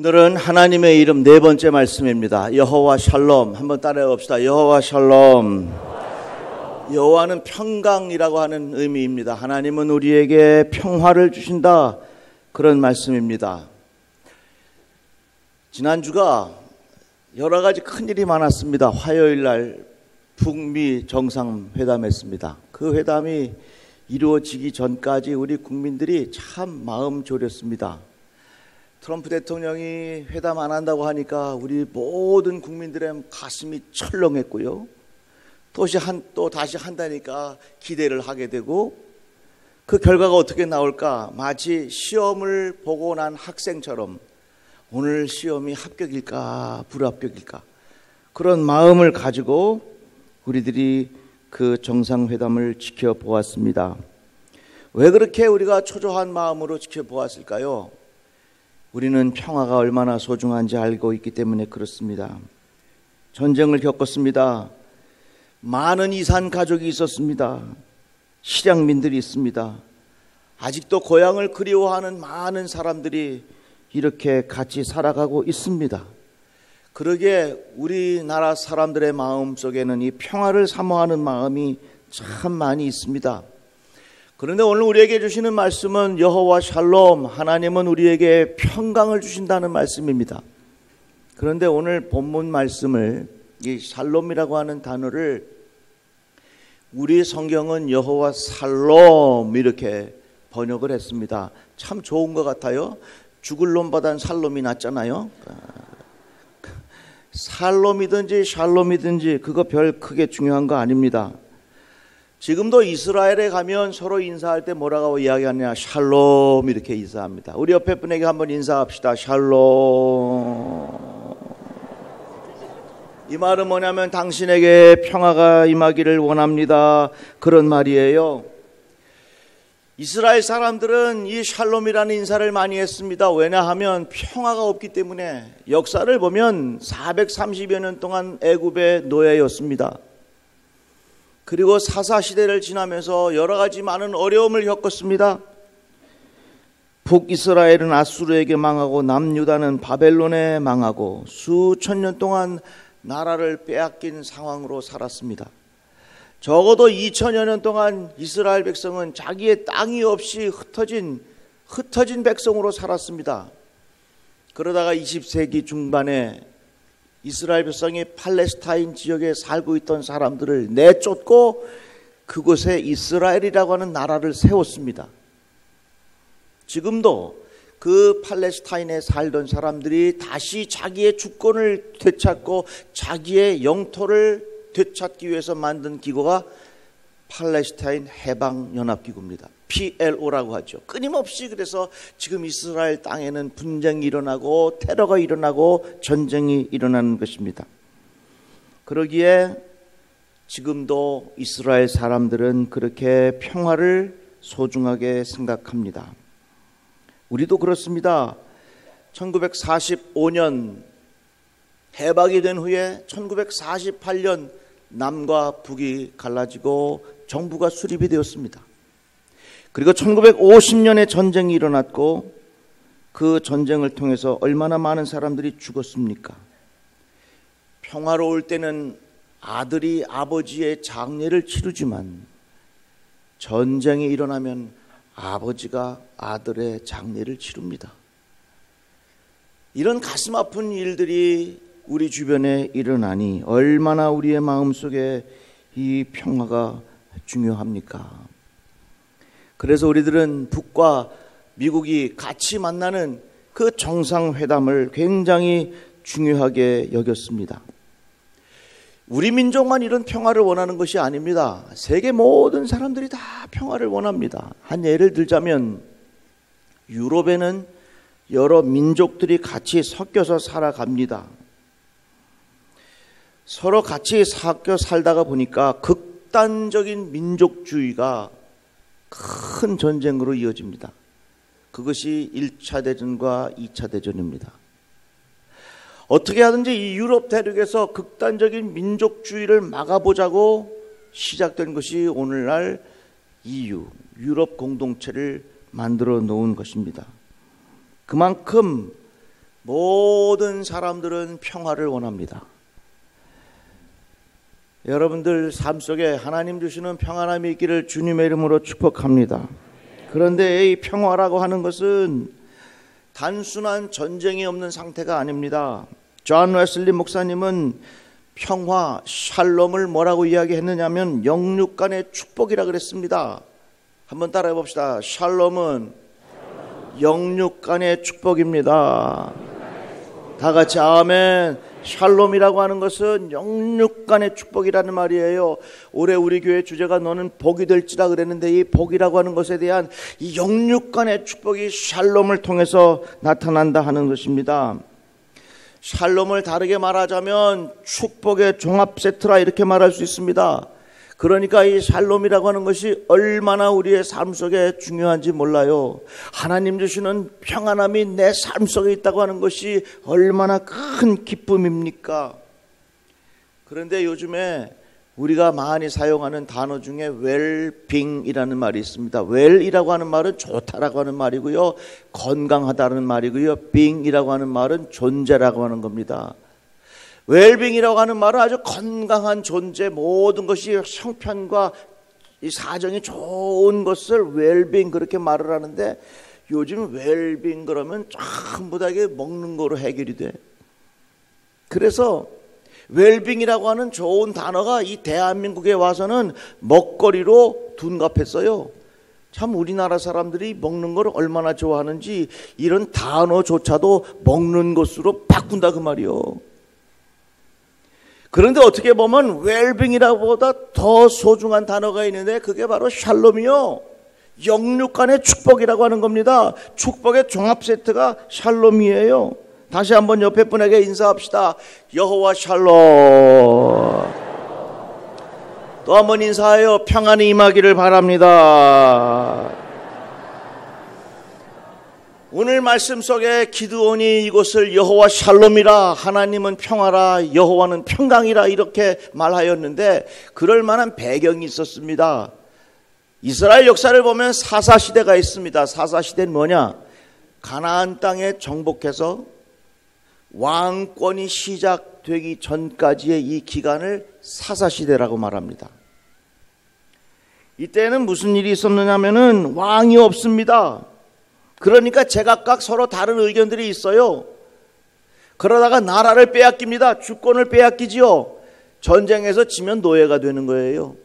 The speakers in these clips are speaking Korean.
오늘은 하나님의 이름 네 번째 말씀입니다. 여호와 샬롬. 한번 따라해 봅시다. 여호와 샬롬. 여호와는 평강이라고 하는 의미입니다. 하나님은 우리에게 평화를 주신다, 그런 말씀입니다. 지난주가 여러 가지 큰일이 많았습니다. 화요일 날 북미 정상회담했습니다. 그 회담이 이루어지기 전까지 우리 국민들이 참 마음 졸였습니다. 트럼프 대통령이 회담 안 한다고 하니까 우리 모든 국민들의 가슴이 철렁했고요. 또 다시 한다니까 기대를 하게 되고, 그 결과가 어떻게 나올까 마치 시험을 보고 난 학생처럼 오늘 시험이 합격일까 불합격일까 그런 마음을 가지고 우리들이 그 정상회담을 지켜보았습니다. 왜 그렇게 우리가 초조한 마음으로 지켜보았을까요? 우리는 평화가 얼마나 소중한지 알고 있기 때문에 그렇습니다. 전쟁을 겪었습니다. 많은 이산 가족이 있었습니다. 실향민들이 있습니다. 아직도 고향을 그리워하는 많은 사람들이 이렇게 같이 살아가고 있습니다. 그러기에 우리나라 사람들의 마음 속에는 이 평화를 사모하는 마음이 참 많이 있습니다. 그런데 오늘 우리에게 주시는 말씀은 여호와 샬롬, 하나님은 우리에게 평강을 주신다는 말씀입니다. 그런데 오늘 본문 말씀을, 이 샬롬이라고 하는 단어를 우리 성경은 여호와 살롬 이렇게 번역을 했습니다. 참 좋은 것 같아요. 죽을 놈보단 살롬이 낫잖아요. 살롬이든지 샬롬이든지 그거 별 크게 중요한 거 아닙니다. 지금도 이스라엘에 가면 서로 인사할 때 뭐라고 이야기하느냐, 샬롬 이렇게 인사합니다. 우리 옆에 분에게 한번 인사합시다. 샬롬. 이 말은 뭐냐면 당신에게 평화가 임하기를 원합니다, 그런 말이에요. 이스라엘 사람들은 이 샬롬이라는 인사를 많이 했습니다. 왜냐하면 평화가 없기 때문에. 역사를 보면 430여 년 동안 애굽의 노예였습니다. 그리고 사사시대를 지나면서 여러 가지 많은 어려움을 겪었습니다. 북이스라엘은 아수르에게 망하고 남유다는 바벨론에 망하고 수천 년 동안 나라를 빼앗긴 상황으로 살았습니다. 적어도 2000여 년 동안 이스라엘 백성은 자기의 땅이 없이 흩어진 백성으로 살았습니다. 그러다가 20세기 중반에 이스라엘 백성이 팔레스타인 지역에 살고 있던 사람들을 내쫓고 그곳에 이스라엘이라고 하는 나라를 세웠습니다. 지금도 그 팔레스타인에 살던 사람들이 다시 자기의 주권을 되찾고 자기의 영토를 되찾기 위해서 만든 기구가 팔레스타인 해방연합기구입니다. PLO라고 하죠. 끊임없이 그래서 지금 이스라엘 땅에는 분쟁이 일어나고 테러가 일어나고 전쟁이 일어나는 것입니다. 그러기에 지금도 이스라엘 사람들은 그렇게 평화를 소중하게 생각합니다. 우리도 그렇습니다. 1945년 해방이 된 후에 1948년 남과 북이 갈라지고 정부가 수립이 되었습니다. 그리고 1950년에 전쟁이 일어났고 그 전쟁을 통해서 얼마나 많은 사람들이 죽었습니까? 평화로울 때는 아들이 아버지의 장례를 치르지만 전쟁이 일어나면 아버지가 아들의 장례를 치릅니다. 이런 가슴 아픈 일들이 우리 주변에 일어나니 얼마나 우리의 마음속에 이 평화가 중요합니까? 그래서 우리들은 북과 미국이 같이 만나는 그 정상회담을 굉장히 중요하게 여겼습니다. 우리 민족만 이런 평화를 원하는 것이 아닙니다. 세계 모든 사람들이 다 평화를 원합니다. 한 예를 들자면 유럽에는 여러 민족들이 같이 섞여서 살아갑니다. 서로 같이 섞여 살다가 보니까 극단적인 민족주의가 큰 전쟁으로 이어집니다. 그것이 1차 대전과 2차 대전입니다. 어떻게 하든지 이 유럽 대륙에서 극단적인 민족주의를 막아보자고 시작된 것이 오늘날 EU, 유럽 공동체를 만들어 놓은 것입니다. 그만큼 모든 사람들은 평화를 원합니다. 여러분들 삶 속에 하나님 주시는 평안함이 있기를 주님의 이름으로 축복합니다. 그런데 이 평화라고 하는 것은 단순한 전쟁이 없는 상태가 아닙니다. 존 웨슬리 목사님은 평화, 샬롬을 뭐라고 이야기했느냐면 영육 간의 축복이라 그랬습니다. 한번 따라해 봅시다. 샬롬은 영육 간의 축복입니다. 다 같이 아멘. 샬롬이라고 하는 것은 영육 간의 축복이라는 말이에요. 올해 우리 교회 주제가 너는 복이 될지라 그랬는데 이 복이라고 하는 것에 대한 이 영육 간의 축복이 샬롬을 통해서 나타난다 하는 것입니다. 샬롬을 다르게 말하자면 축복의 종합 세트라 이렇게 말할 수 있습니다. 그러니까 이 샬롬이라고 하는 것이 얼마나 우리의 삶 속에 중요한지 몰라요. 하나님 주시는 평안함이 내 삶 속에 있다고 하는 것이 얼마나 큰 기쁨입니까? 그런데 요즘에 우리가 많이 사용하는 단어 중에 웰빙이라는 말이 있습니다. 웰이라고 하는 말은 좋다라고 하는 말이고요, 건강하다는 말이고요, 빙이라고 하는 말은 존재라고 하는 겁니다. 웰빙이라고 하는 말은 아주 건강한 존재, 모든 것이 형편과 이 사정이 좋은 것을 웰빙 그렇게 말을 하는데, 요즘 웰빙 그러면 전부 다 이게 먹는 거로 해결이 돼. 그래서 웰빙이라고 하는 좋은 단어가 이 대한민국에 와서는 먹거리로 둔갑했어요. 참 우리나라 사람들이 먹는 걸 얼마나 좋아하는지 이런 단어조차도 먹는 것으로 바꾼다 그 말이요. 그런데 어떻게 보면 웰빙이라보다 더 소중한 단어가 있는데 그게 바로 샬롬이요, 영육 간의 축복이라고 하는 겁니다. 축복의 종합 세트가 샬롬이에요. 다시 한번 옆에 분에게 인사합시다. 여호와 샬롬. 또 한번 인사하여 평안이 임하기를 바랍니다. 오늘 말씀 속에 기드온이 이곳을 여호와 샬롬이라, 하나님은 평화라, 여호와는 평강이라 이렇게 말하였는데 그럴 만한 배경이 있었습니다. 이스라엘 역사를 보면 사사시대가 있습니다. 사사시대는 뭐냐? 가나안 땅에 정복해서 왕권이 시작되기 전까지의 이 기간을 사사시대라고 말합니다. 이때는 무슨 일이 있었느냐면은 왕이 없습니다. 그러니까 제각각 서로 다른 의견들이 있어요. 그러다가 나라를 빼앗깁니다. 주권을 빼앗기지요. 전쟁에서 지면 노예가 되는 거예요.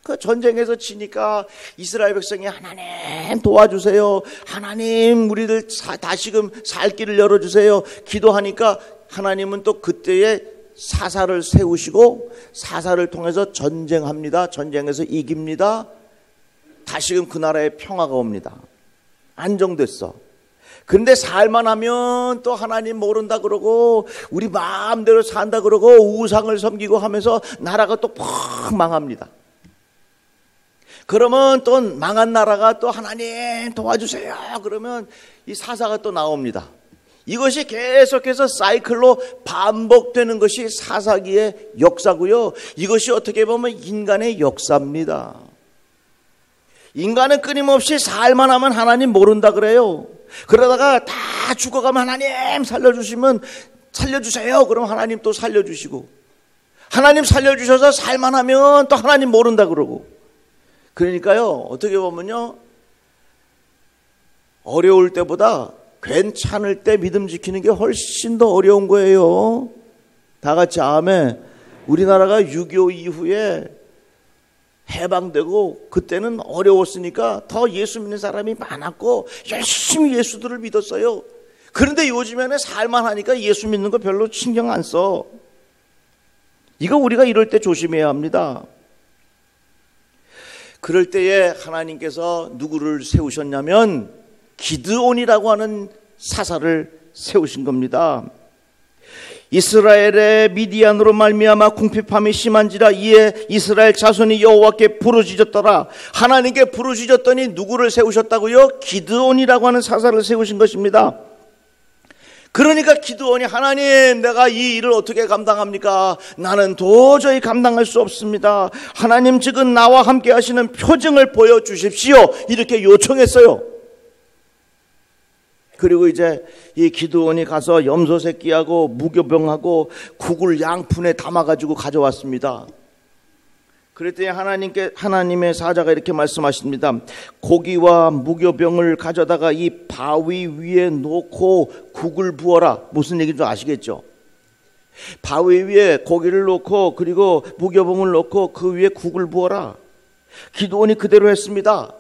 그 전쟁에서 지니까 이스라엘 백성이 하나님 도와주세요, 하나님 우리들 다시금 살 길을 열어주세요 기도하니까 하나님은 또 그때에 사사를 세우시고 사사를 통해서 전쟁합니다. 전쟁에서 이깁니다. 다시금 그 나라에 평화가 옵니다. 안정됐어. 근데 살만하면 또 하나님 모른다 그러고 우리 마음대로 산다 그러고 우상을 섬기고 하면서 나라가 또 퍽 망합니다. 그러면 또 망한 나라가 또 하나님 도와주세요 그러면 이 사사가 또 나옵니다. 이것이 계속해서 사이클로 반복되는 것이 사사기의 역사고요. 이것이 어떻게 보면 인간의 역사입니다. 인간은 끊임없이 살만 하면 하나님 모른다 그래요. 그러다가 다 죽어가면 하나님 살려주시면 살려주세요 그러면 하나님 또 살려주시고, 하나님 살려주셔서 살만 하면 또 하나님 모른다 그러고. 그러니까요, 어떻게 보면요, 어려울 때보다 괜찮을 때 믿음 지키는 게 훨씬 더 어려운 거예요. 다 같이 아멘. 우리나라가 6.25 이후에 해방되고 그때는 어려웠으니까 더 예수 믿는 사람이 많았고 열심히 예수들을 믿었어요. 그런데 요즘에는 살만하니까 예수 믿는 거 별로 신경 안 써. 이거 우리가 이럴 때 조심해야 합니다. 그럴 때에 하나님께서 누구를 세우셨냐면 기드온이라고 하는 사사를 세우신 겁니다. 이스라엘의 미디안으로 말미암아 궁핍함이 심한지라 이에 이스라엘 자손이 여호와께 부르짖었더라. 하나님께 부르짖었더니 누구를 세우셨다고요? 기드온이라고 하는 사사를 세우신 것입니다. 그러니까 기드온이 하나님 내가 이 일을 어떻게 감당합니까? 나는 도저히 감당할 수 없습니다. 하나님 지금 나와 함께 하시는 표징을 보여주십시오. 이렇게 요청했어요. 그리고 이제 이 기드온이 가서 염소 새끼하고 무교병하고 국을 양푼에 담아가지고 가져왔습니다. 그랬더니 하나님의 사자가 이렇게 말씀하십니다. 고기와 무교병을 가져다가 이 바위 위에 놓고 국을 부어라. 무슨 얘기인지 아시겠죠? 바위 위에 고기를 놓고 그리고 무교병을 놓고 그 위에 국을 부어라. 기드온이 그대로 했습니다.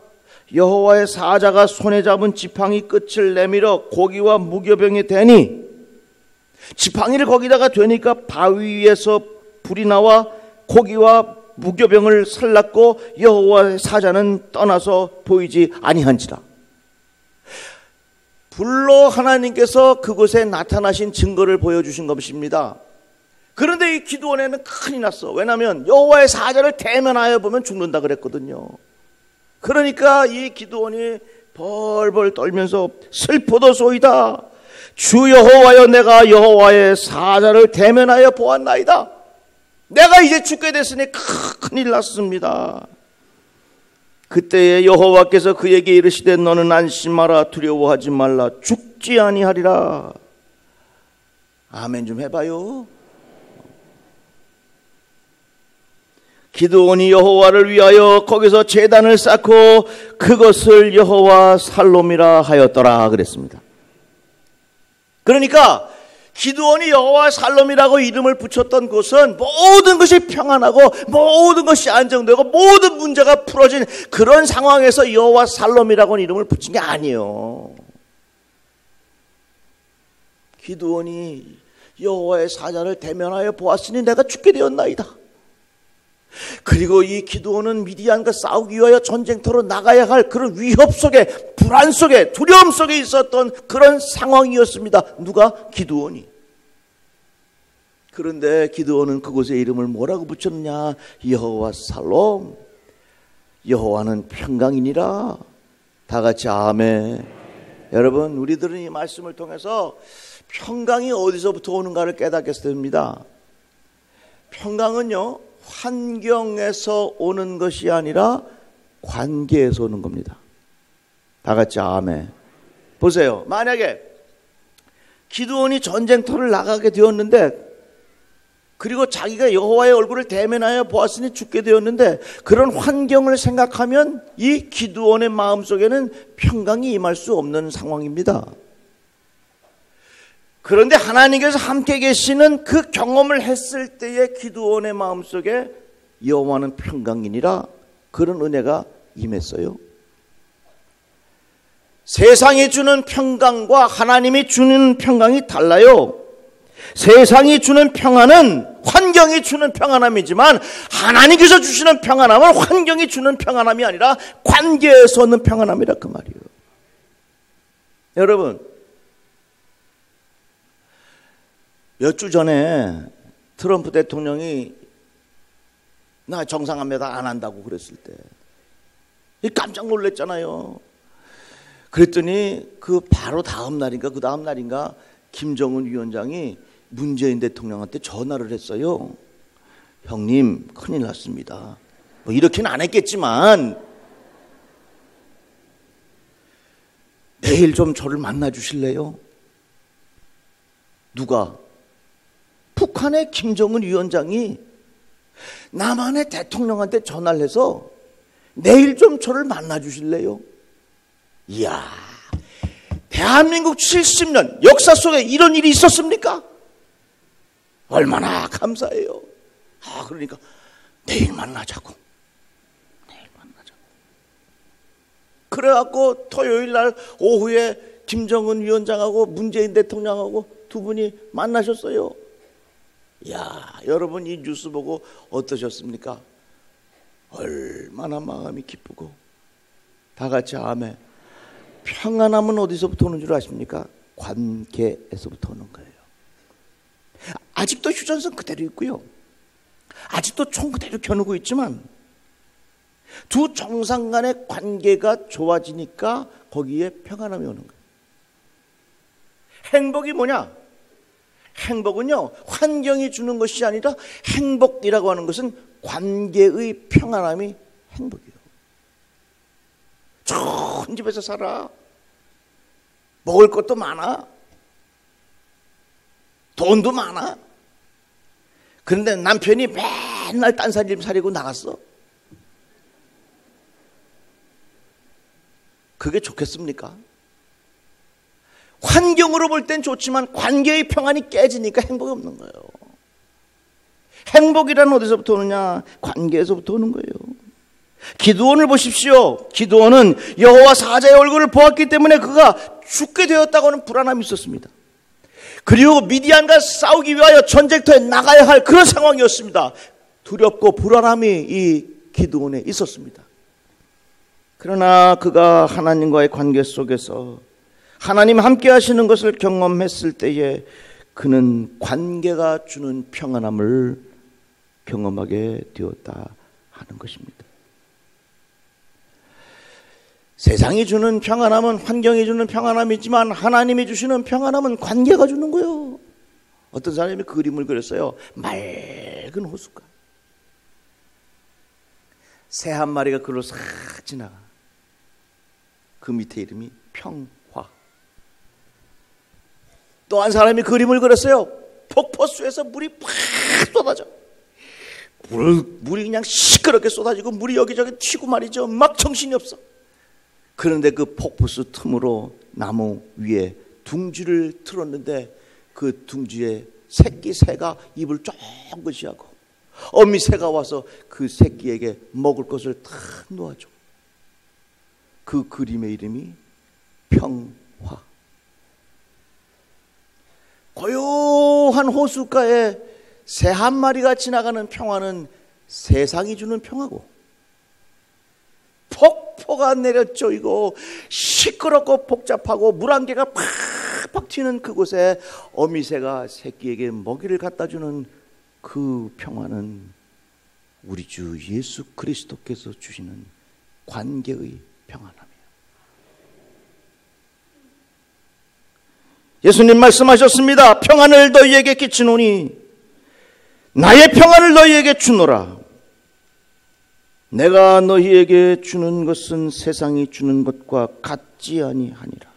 여호와의 사자가 손에 잡은 지팡이 끝을 내밀어 고기와 무교병에 대니 지팡이를 거기다가 대니까 바위 위에서 불이 나와 고기와 무교병을 살랐고 여호와의 사자는 떠나서 보이지 아니한지라. 불로 하나님께서 그곳에 나타나신 증거를 보여주신 것입니다. 그런데 이 기드온에는 큰일 났어. 왜냐하면 여호와의 사자를 대면하여 보면 죽는다 그랬거든요. 그러니까 이 기드온이 벌벌 떨면서 슬프도소이다. 주 여호와여, 내가 여호와의 사자를 대면하여 보았나이다. 내가 이제 죽게 됐으니 큰일 났습니다. 그때에 여호와께서 그에게 이르시되 너는 안심하라, 두려워하지 말라, 죽지 아니하리라. 아멘 좀 해봐요. 기드온이 여호와를 위하여 거기서 제단을 쌓고 그것을 여호와 살롬이라 하였더라 그랬습니다. 그러니까 기드온이 여호와 살롬이라고 이름을 붙였던 곳은 모든 것이 평안하고 모든 것이 안정되고 모든 문제가 풀어진 그런 상황에서 여호와 살롬이라고 이름을 붙인 게 아니에요. 기드온이 여호와의 사자를 대면하여 보았으니 내가 죽게 되었나이다. 그리고 이 기드온은 미디안과 싸우기 위하여 전쟁터로 나가야 할 그런 위협 속에, 불안 속에, 두려움 속에 있었던 그런 상황이었습니다. 누가? 기드온이. 그런데 기드온은 그곳에 이름을 뭐라고 붙였느냐? 여호와 살롬. 여호와는 평강이니라. 다 같이 아멘. 여러분, 우리들은 이 말씀을 통해서 평강이 어디서부터 오는가를 깨닫게 됩니다. 평강은요, 환경에서 오는 것이 아니라 관계에서 오는 겁니다. 다 같이 아멘. 보세요. 만약에 기드온이 전쟁터를 나가게 되었는데, 그리고 자기가 여호와의 얼굴을 대면하여 보았으니 죽게 되었는데, 그런 환경을 생각하면 이 기드온의 마음속에는 평강이 임할 수 없는 상황입니다. 그런데 하나님께서 함께 계시는 그 경험을 했을 때의 기드온의 마음속에 여호와는 평강이니라, 그런 은혜가 임했어요. 세상이 주는 평강과 하나님이 주는 평강이 달라요. 세상이 주는 평안은 환경이 주는 평안함이지만 하나님께서 주시는 평안함은 환경이 주는 평안함이 아니라 관계에서 오는 평안함이라 그 말이에요. 여러분, 몇 주 전에 트럼프 대통령이 나 정상화매달 안 한다고 그랬을 때 깜짝 놀랐잖아요. 그랬더니 그 바로 다음 날인가 그 다음 날인가 김정은 위원장이 문재인 대통령한테 전화를 했어요. 형님, 큰일 났습니다. 뭐 이렇게는 안 했겠지만 내일 좀 저를 만나 주실래요? 누가? 북한의 김정은 위원장이 남한의 대통령한테 전화를 해서 내일 좀 저를 만나 주실래요? 이야, 대한민국 70년 역사 속에 이런 일이 있었습니까? 얼마나 감사해요. 그러니까 내일 만나자고. 그래갖고 토요일 날 오후에 김정은 위원장하고 문재인 대통령하고 두 분이 만나셨어요. 야, 여러분 이 뉴스 보고 어떠셨습니까? 얼마나 마음이 기쁘고. 다 같이 아멘. 평안함은 어디서부터 오는 줄 아십니까? 관계에서부터 오는 거예요. 아직도 휴전선 그대로 있고요, 아직도 총 그대로 겨누고 있지만 두 정상 간의 관계가 좋아지니까 거기에 평안함이 오는 거예요. 행복이 뭐냐? 행복은요, 환경이 주는 것이 아니라 행복이라고 하는 것은 관계의 평안함이 행복이에요. 좋은 집에서 살아. 먹을 것도 많아. 돈도 많아. 그런데 남편이 맨날 딴살림 사리고 나갔어. 그게 좋겠습니까? 환경으로 볼 땐 좋지만 관계의 평안이 깨지니까 행복이 없는 거예요. 행복이란 어디서부터 오느냐? 관계에서부터 오는 거예요. 기드온을 보십시오. 기드온은 여호와 사자의 얼굴을 보았기 때문에 그가 죽게 되었다고 하는 불안함이 있었습니다. 그리고 미디안과 싸우기 위하여 전쟁터에 나가야 할 그런 상황이었습니다. 두렵고 불안함이 이 기드온에 있었습니다. 그러나 그가 하나님과의 관계 속에서 하나님 함께 하시는 것을 경험했을 때에 그는 관계가 주는 평안함을 경험하게 되었다 하는 것입니다. 세상이 주는 평안함은 환경이 주는 평안함이지만 하나님이 주시는 평안함은 관계가 주는 거예요. 어떤 사람이 그림을 그렸어요. 맑은 호숫가. 새 한 마리가 그로 싹 지나가. 그 밑에 이름이 평화. 또 한 사람이 그림을 그렸어요. 폭포수에서 물이 팍 쏟아져. 물이 그냥 시끄럽게 쏟아지고 물이 여기저기 튀고 말이죠. 막 정신이 없어. 그런데 그 폭포수 틈으로 나무 위에 둥지를 틀었는데 그 둥지에 새끼 새가 입을 쫑긋이 하고 어미 새가 와서 그 새끼에게 먹을 것을 탁 놓아줘. 그 그림의 이름이 평화. 고요한 호숫가에 새 한 마리가 지나가는 평화는 세상이 주는 평화고, 폭포가 내려쪼이고 시끄럽고 복잡하고 물 한 개가 팍팍 튀는 그곳에 어미새가 새끼에게 먹이를 갖다 주는 그 평화는 우리 주 예수 그리스도께서 주시는 관계의 평안함이에요. 예수님 말씀하셨습니다. 평안을 너희에게 끼치노니 나의 평안을 너희에게 주노라. 내가 너희에게 주는 것은 세상이 주는 것과 같지 아니하니라.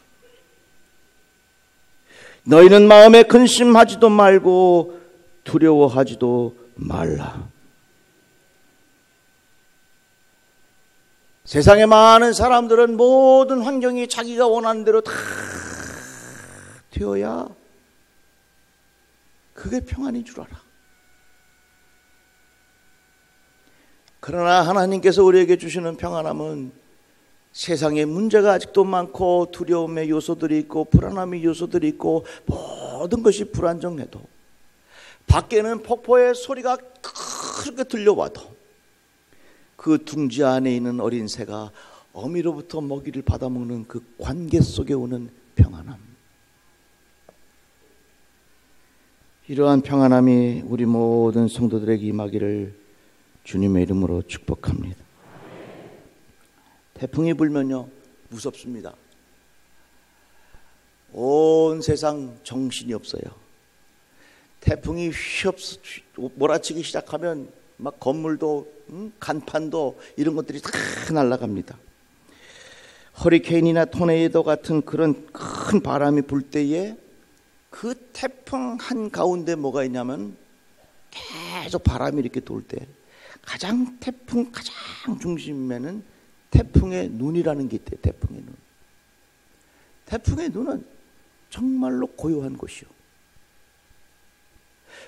너희는 마음에 근심하지도 말고 두려워하지도 말라. 세상의 많은 사람들은 모든 환경이 자기가 원하는 대로 다 되어야 그게 평안인 줄 알아. 그러나 하나님께서 우리에게 주시는 평안함은 세상에 문제가 아직도 많고 두려움의 요소들이 있고 불안함의 요소들이 있고 모든 것이 불안정해도 밖에는 폭포의 소리가 크게 들려와도 그 둥지 안에 있는 어린 새가 어미로부터 먹이를 받아먹는 그 관계 속에 오는 평안함. 이러한 평안함이 우리 모든 성도들에게 임하기를 주님의 이름으로 축복합니다. 태풍이 불면요 무섭습니다. 온 세상 정신이 없어요. 태풍이 몰아치기 시작하면 막 건물도 간판도 이런 것들이 다 날아갑니다. 허리케인이나 토네이도 같은 그런 큰 바람이 불 때에 그 태풍 한가운데 뭐가 있냐면 계속 바람이 이렇게 돌 때 태풍 가장 중심에는 태풍의 눈이라는 게 있대요. 태풍의 눈. 태풍의 눈은 정말로 고요한 곳이요.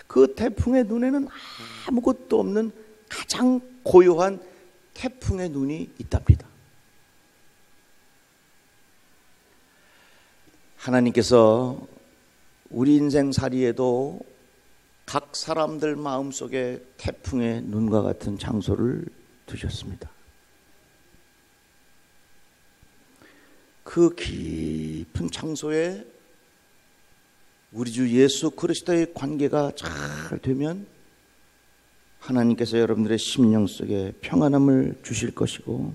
그 태풍의 눈에는 아무것도 없는 가장 고요한 태풍의 눈이 있답니다. 하나님께서 우리 인생살이에도 각 사람들 마음속에 태풍의 눈과 같은 장소를 두셨습니다. 그 깊은 장소에 우리 주 예수 그리스도의 관계가 잘 되면 하나님께서 여러분들의 심령 속에 평안함을 주실 것이고,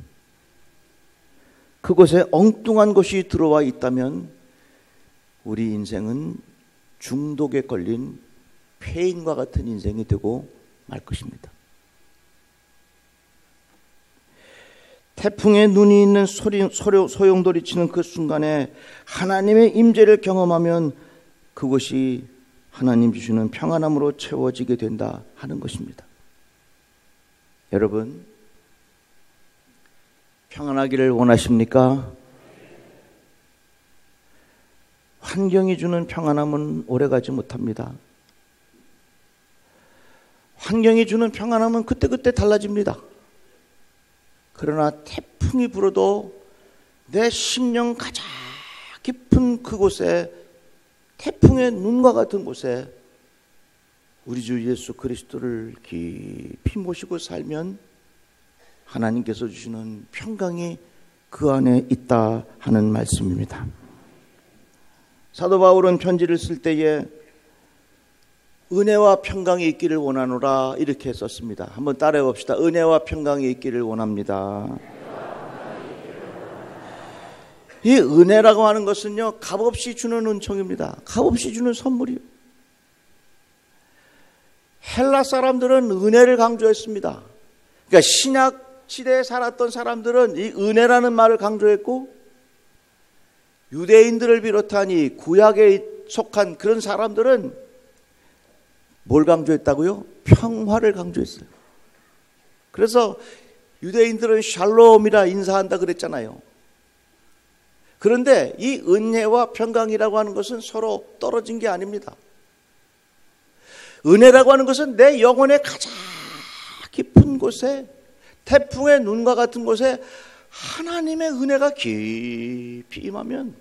그곳에 엉뚱한 것이 들어와 있다면 우리 인생은 중독에 걸린 폐인과 같은 인생이 되고 말 것입니다. 태풍에 눈이 있는 소용돌이 치는 그 순간에 하나님의 임재를 경험하면 그것이 하나님 주시는 평안함으로 채워지게 된다 하는 것입니다. 여러분, 평안하기를 원하십니까? 환경이 주는 평안함은 오래가지 못합니다. 환경이 주는 평안함은 그때그때 달라집니다. 그러나 태풍이 불어도 내 심령 가장 깊은 그곳에, 태풍의 눈과 같은 곳에 우리 주 예수 그리스도를 깊이 모시고 살면 하나님께서 주시는 평강이 그 안에 있다 하는 말씀입니다. 사도 바울은 편지를 쓸 때에 은혜와 평강이 있기를 원하노라 이렇게 썼습니다. 한번 따라해 봅시다. 은혜와 평강이 있기를 원합니다. 이 은혜라고 하는 것은요, 값없이 주는 은총입니다. 값없이 주는 선물이요. 헬라 사람들은 은혜를 강조했습니다. 그러니까 신약 시대에 살았던 사람들은 이 은혜라는 말을 강조했고, 유대인들을 비롯한 이 구약에 속한 그런 사람들은 뭘 강조했다고요? 평화를 강조했어요. 그래서 유대인들은 샬롬이라 인사한다 그랬잖아요. 그런데 이 은혜와 평강이라고 하는 것은 서로 떨어진 게 아닙니다. 은혜라고 하는 것은 내 영혼의 가장 깊은 곳에, 태풍의 눈과 같은 곳에 하나님의 은혜가 깊이 임하면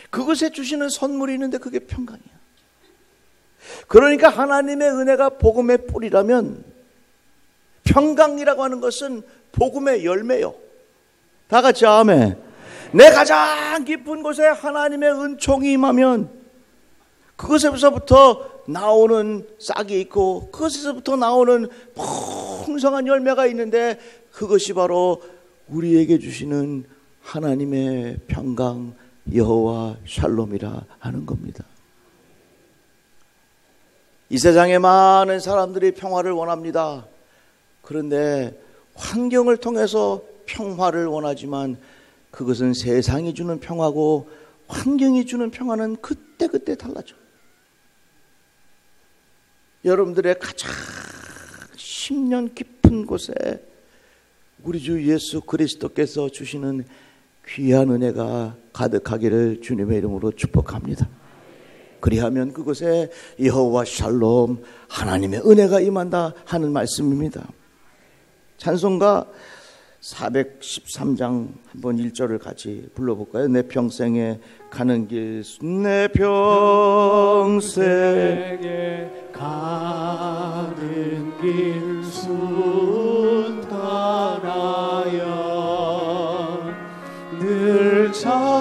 그것에 주시는 선물이 있는데 그게 평강이야. 그러니까 하나님의 은혜가 복음의 뿌리라면 평강이라고 하는 것은 복음의 열매요. 다 같이 아멘. 내 가장 깊은 곳에 하나님의 은총이 임하면 그것에서부터 나오는 싹이 있고 그것에서부터 나오는 풍성한 열매가 있는데 그것이 바로 우리에게 주시는 하나님의 평강, 여호와 샬롬이라 하는 겁니다. 이 세상에 많은 사람들이 평화를 원합니다. 그런데 환경을 통해서 평화를 원하지만 그것은 세상이 주는 평화고 환경이 주는 평화는 그때그때 달라져. 여러분들의 가장 심년 깊은 곳에 우리 주 예수 그리스도께서 주시는 귀한 은혜가 가득하기를 주님의 이름으로 축복합니다. 그리하면 그곳에 여호와 샬롬, 하나님의 은혜가 임한다 하는 말씀입니다. 찬송가 413장 한번 1절을 같이 불러볼까요? 내 평생에 가는 길, 내 평생에 가는 길 순탄하여 늘 잘